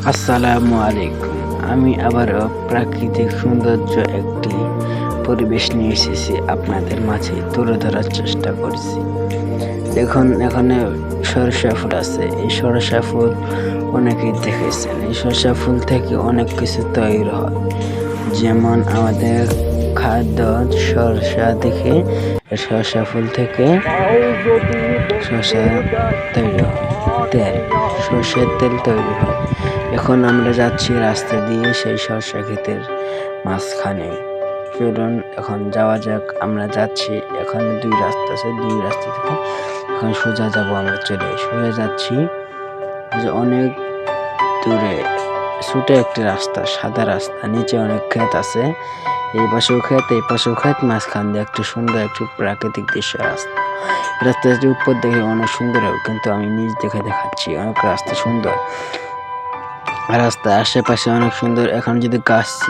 আসসালামু আলাইকুম। আমি আবারও প্রাকৃতিক সৌন্দর্য একটি পরিবেশ নিয়ে এসেছি, আপনাদের মাঝে তুলে ধরার চেষ্টা করছি। দেখুন, এখানে সরিষা ফুল আছে। এই সরিষা ফুল অনেকেই দেখেছেন। এই সরিষা ফুল থেকে অনেক কিছু তৈরি হয়, যেমন আমাদের খাদ্য সরিষা থেকে, সরিষা ফুল থেকে সরিষা তৈরি হয়, তেল, সরষের তেল তৈরি হয়। এখন আমরা যাচ্ছি রাস্তা দিয়ে সেই সরিষা ক্ষেতের মাঝখানে। চলুন এখন যাওয়া যাক। আমরা যাচ্ছি, এখানে দুই রাস্তা আছে, দুই রাস্তা থেকে এখন সোজা যাব। আমরা সোজা যাচ্ছি, যে অনেক দূরে ছোট একটি রাস্তা, সাদা রাস্তা, নিচে অনেক ক্ষেত আছে। এই পাশেও ক্ষেত, এই পাশেও ক্ষেত, মাঝখান দিয়ে একটি সুন্দর একটি প্রাকৃতিক দৃশ্য রাস্তা। রাস্তাটি উপর দেখে অনেক সুন্দর, কিন্তু আমি নিচ দেখে দেখাচ্ছি অনেক রাস্তা সুন্দর। রাস্তার আশেপাশে অনেক সুন্দর। এখন যদি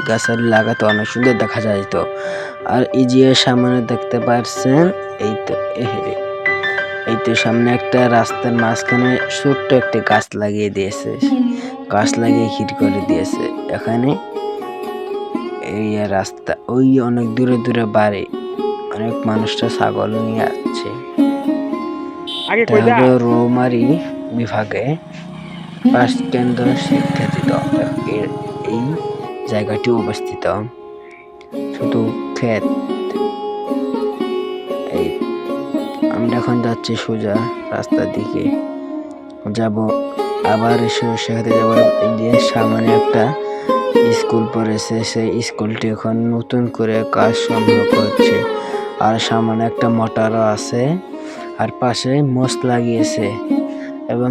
গাছালি লাগাতো অনেক সুন্দর দেখা যেত। আর এই যে সামনে দেখতে পাচ্ছেন, এই তো সামনে একটা রাস্তার মাঝখানে ছোট্ট একটা গাছ লাগিয়ে দিয়েছে, গাছ লাগিয়ে হিট করে দিয়েছে। এখানে এই রাস্তা, ওই অনেক দূরে দূরে বাড়ি, অনেক মানুষটা ছাগল নিয়ে আসছে। রৌমারী বিভাগে ফার্স্ট কেন্দ্র শিক্ষার্থিত এই জায়গাটি অবস্থিত। শুধু ক্ষেত। এই আমরা এখন যাচ্ছি সোজা রাস্তার দিকে যাব, আবার সেখানে যাব। এই যে সামনে একটা স্কুল পড়েছে, সেই স্কুলটি এখন নতুন করে কাজ সম্ভব করছে। আর সামনে একটা মোটরও আছে, আর পাশে মোষ লাগিয়েছে, এবং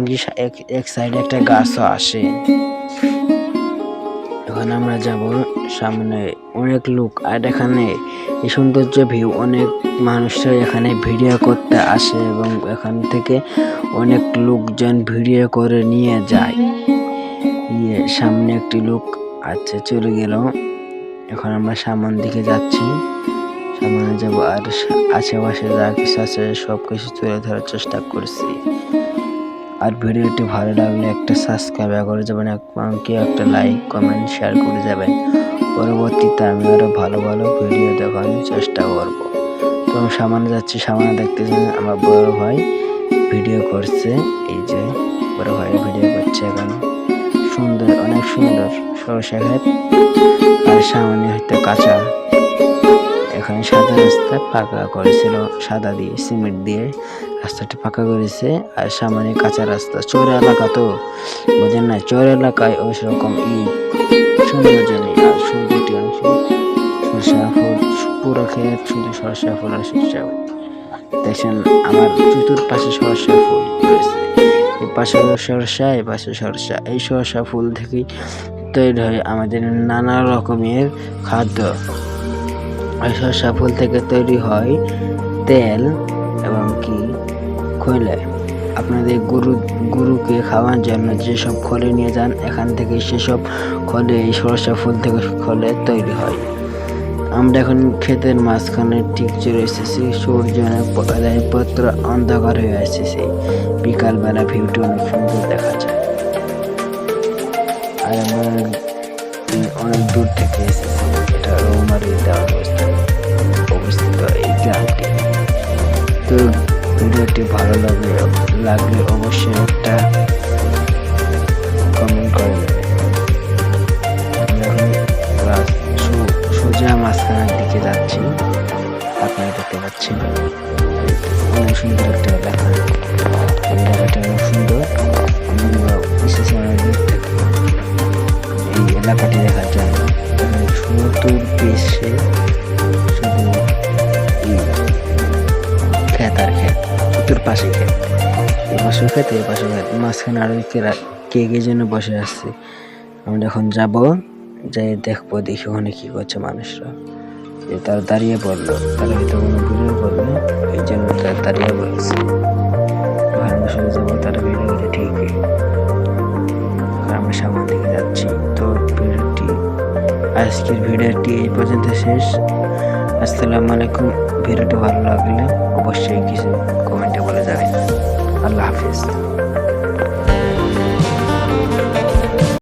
এক সাইডে একটা গাছও আসে। এখন আমরা যাব সামনে, অনেক লোক। আর এখানে এই সৌন্দর্য ভিউ, অনেক মানুষরা এখানে ভিডিও করতে আসে, এবং এখান থেকে অনেক লোকজন ভিডিও করে নিয়ে যায়। সামনে একটি লোক আছে, চলে গেল। এখন আমরা সামনের দিকে যাচ্ছি, সামনে যাব। আর আশেপাশে যা কিছু আছে সবকিছু তুলে ধরার চেষ্টা করছি। আর ভিডিওটি ভালো লাগলে একটা সাবস্ক্রাইব করে যাবেন, একটা লাইক, কমেন্ট, শেয়ার করে যাবেন। পরবর্তীতে আমি আরো ভালো ভালো ভিডিও দেখানোর চেষ্টা করব। তো আমি সামনে যাচ্ছি, সামনে দেখতেছেন আমার বড় ভাই ভিডিও করছে। এই যে বড় ভাই ভিডিও করছে, এখন সুন্দর, অনেক সুন্দর সরষা ক্ষেত। আর সামনে হয়তো কাঁচা, এখানে সাদা রাস্তা পাকা করেছিল, সাদা দিয়ে সিমেন্ট দিয়ে রাস্তাটি পাকা করেছে। আর সামনে কাঁচা রাস্তা। চর এলাকা তো বোঝেন না, চর এলাকায় ওই রকম সৌন্দর্য নেই। আর সৌন্দর্যটি অনেক সরষা ফুল, পুরো ক্ষেত শুধু সরষা ফুল আর সরষা ফুল। দেখছেন আমার চতুর্পাশে সরষা ফুল রয়েছে, এই পাশে সরষা, এই পাশে সরষা। এই সরষা ফুল থেকেই তৈরি হয় আমাদের নানা রকমের খাদ্য। এই সরষা ফুল থেকে তৈরি হয় তেল, এবং খোলে। আপনাদের গরুকে খাওয়ার জন্য যেসব খোলে নিয়ে যান, এখান থেকে সেসব খোলে এই সরষা ফুল থেকে খোলে তৈরি হয়। আমরা এখন ক্ষেতের মাঝখানে ঠিক চলে এসেছি। সূর্যের পত্র অন্ধকার হয়ে এসেছে। বিকালবেলা ভিউটি অনেক সুন্দর দেখা যায়। আর আমরা অনেক দূর থেকে এসেছি। এটা রৌমারী অবস্থিত এই গ্রামটি। তো ভিডিওটি ভালো লাগলে অবশ্যই একটা কমেন্ট করে দেবেন। সোজা মাঝখানের দিকে যাচ্ছি, আপনারা দেখতে পাচ্ছেন অনেক সুন্দর একটা এলাকা। এই এলাকাটা অনেক সুন্দর। বিশেষ এই এলাকাটি দেখার জন্য চতুর্দিকে শুধু ক্ষেত আর ক্ষেত, চতুর্পাশে ক্ষেত, এই পাশে ক্ষেত, এই পাশে ক্ষেত, মাঝখানে আরো কে যেন বসে আসছে। আমরা এখন যাব, যাই দেখবো, দেখি ওখানে কি করছে মানুষরা। তারা দাঁড়িয়ে পড়লো, তারা হয়তো কোনো ভিডিও করবে, এই জন্য তারা দাঁড়িয়ে পড়েছে। আমরা সরে যাবো, তারা ভিডিও করে ঠিকই। আমরা সামনের দিকে যাচ্ছি। তো আজকের ভিডিওটি এই পর্যন্ত শেষ। আসসালামু আলাইকুম। ভিডিওটি ভালো লাগলে অবশ্যই কিছু কমেন্টে বলে যাবেন। আল্লাহ হাফিজ।